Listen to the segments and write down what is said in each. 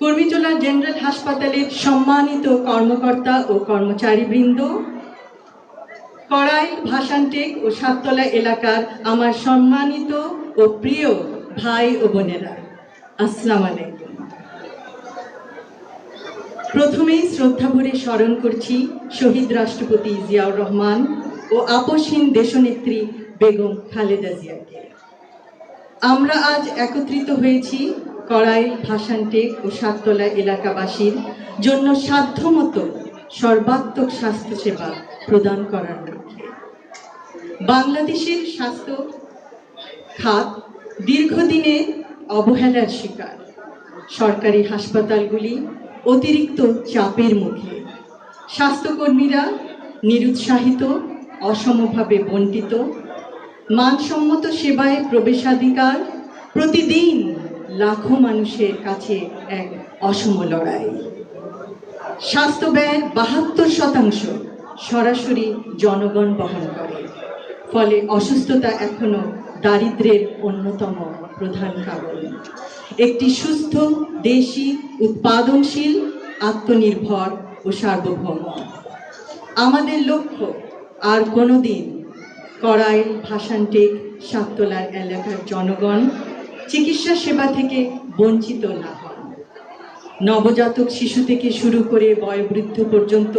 Kurmitola general হাসপাতালের সম্মানিত কর্মকর্তা ও কর্মচারীবৃন্দ, কড়াইল, ভাসানটেক ও সাততলা এলাকার আমার সম্মানিত ও প্রিয় ভাই ও বোনেরা, আসসালামু আলাইকুম। প্রথমেই শ্রদ্ধা ভরে স্মরণ করছি শহীদ রাষ্ট্রপতি জিয়াউর রহমান ও আপসহীন দেশনেত্রী বেগম খালেদা জিয়াকে। আমরা আজ একত্রিত হয়েছি কড়াইল, ভাসানটেক ও সাততলা এলাকাবাসীর জন্য সাধ্যমতো সর্বাত্মক স্বাস্থ্যসেবা প্রদান করার লক্ষ্যে। বাংলাদেশের স্বাস্থ্য খাত দীর্ঘদিনের অবহেলার শিকার। সরকারি হাসপাতালগুলি অতিরিক্ত চাপের মুখে, স্বাস্থ্যকর্মীরা নিরুৎসাহিত, অসমভাবে বণ্টিত, মানসম্মত সেবায় প্রবেশাধিকার প্রতিদিন লাখো মানুষের কাছে এক অসম লড়াই। স্বাস্থ্য ব্যয়ের ৭২% সরাসরি জনগণ বহন করে, ফলে অসুস্থতা এখনো দারিদ্র্যের অন্যতম প্রধান কারণ। একটি সুস্থ, দেশি, উৎপাদনশীল, আত্মনির্ভর ও সার্বভৌম আমাদের লক্ষ্য। আর কোনোদিন কড়াইল, ভাসানটেক, সাততলার এলাকার জনগণ চিকিৎসা সেবা থেকে বঞ্চিত না হন। নবজাতক শিশু থেকে শুরু করে বয়োবৃদ্ধ পর্যন্ত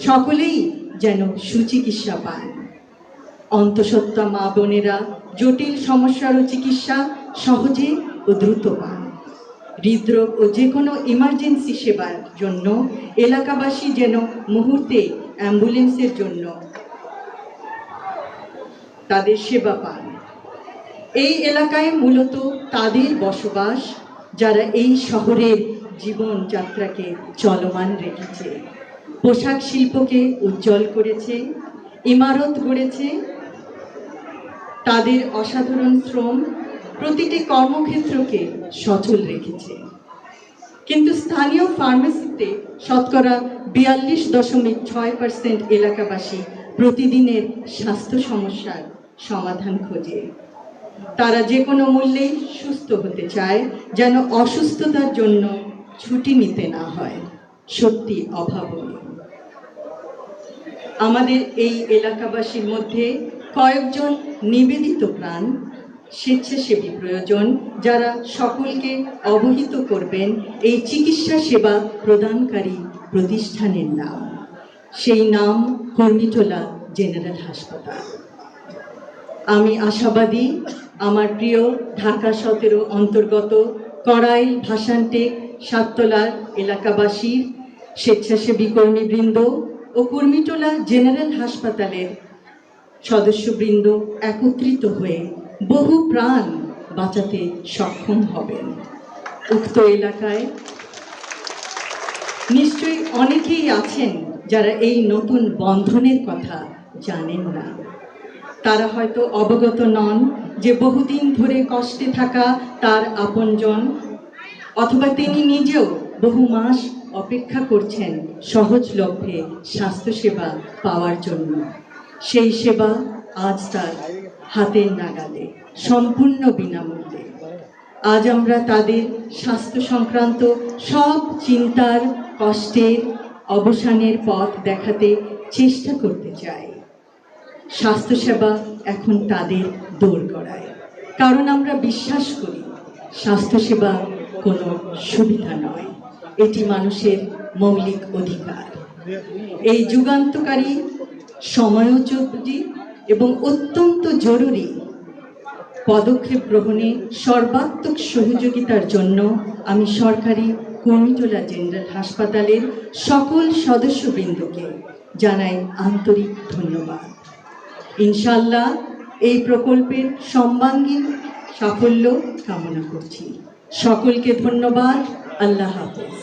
সকলেই যেন সুচিকিৎসা পান। অন্তঃসত্ত্বা মা বোনেরা জটিল সমস্যারও চিকিৎসা সহজে ও দ্রুত পান। হৃদরোগ ও যে কোনো ইমার্জেন্সি সেবার জন্য এলাকাবাসী যেন মুহূর্তে অ্যাম্বুলেন্সের জন্য তাদের সেবা পান। এই এলাকায় মূলত তাদের বসবাস যারা এই শহরের জীবনযাত্রাকে চলমান রেখেছে, পোশাক শিল্পকে উজ্জ্বল করেছে, ইমারত গড়েছে। তাদের অসাধারণ শ্রম প্রতিটি কর্মক্ষেত্রকে সচল রেখেছে। কিন্তু স্থানীয় ফার্মেসিতে শতকরা ৪২.৬% এলাকাবাসী প্রতিদিনের স্বাস্থ্য সমস্যার সমাধান খোঁজে। তারা যে কোনো মূল্যেই সুস্থ হতে চায়, যেন অসুস্থতার জন্য ছুটি নিতে না হয়। সত্যি অভাবনীয়। আমাদের এই এলাকাবাসীর মধ্যে কয়েকজন নিবেদিত প্রাণ স্বেচ্ছাসেবী প্রয়োজন, যারা সকলকে অবহিত করবেন এই চিকিৎসা সেবা প্রদানকারী প্রতিষ্ঠানের নাম। সেই নাম কুর্মিটোলা জেনারেল হাসপাতাল। আমি আশাবাদী আমার প্রিয় ঢাকা ১৭ অন্তর্গত কড়াইল, ভাসানটেক, সাততলার এলাকাবাসীর স্বেচ্ছাসেবী কর্মীবৃন্দ ও কুর্মিটোলা জেনারেল হাসপাতালের সদস্যবৃন্দ একত্রিত হয়ে বহু প্রাণ বাঁচাতে সক্ষম হবেন। উক্ত এলাকায় নিশ্চয়ই অনেকেই আছেন যারা এই নতুন বন্ধনের কথা জানেন না। তারা হয়তো অবগত নন যে বহুদিন ধরে কষ্টে থাকা তার আপনজন, অথবা তিনি নিজেও বহু মাস অপেক্ষা করছেন সহজলভ্যে স্বাস্থ্যসেবা পাওয়ার জন্য। সেই সেবা আজ তার হাতের নাগালে, সম্পূর্ণ বিনামূল্যে। আজ আমরা তাদের স্বাস্থ্য সংক্রান্ত সব চিন্তার, কষ্টের অবসানের পথ দেখাতে চেষ্টা করতে চাই। স্বাস্থ্যসেবা এখন তাদের দোরগোড়ায়, কারণ আমরা বিশ্বাস করি স্বাস্থ্যসেবা কোনো সুবিধা নয়, এটি মানুষের মৌলিক অধিকার। এই যুগান্তকারী, সময়োপযোগী এবং অত্যন্ত জরুরি পদক্ষেপ গ্রহণে সর্বাত্মক সহযোগিতার জন্য আমি সরকারি কুর্মিটোলা জেনারেল হাসপাতালের সকল সদস্যবৃন্দকে জানাই আন্তরিক ধন্যবাদ। ইনশাআল্লাহ এই প্রকল্পের সর্বাঙ্গীন সাফল্য কামনা করছি। সকলকে ধন্যবাদ। আল্লাহ হাফেজ।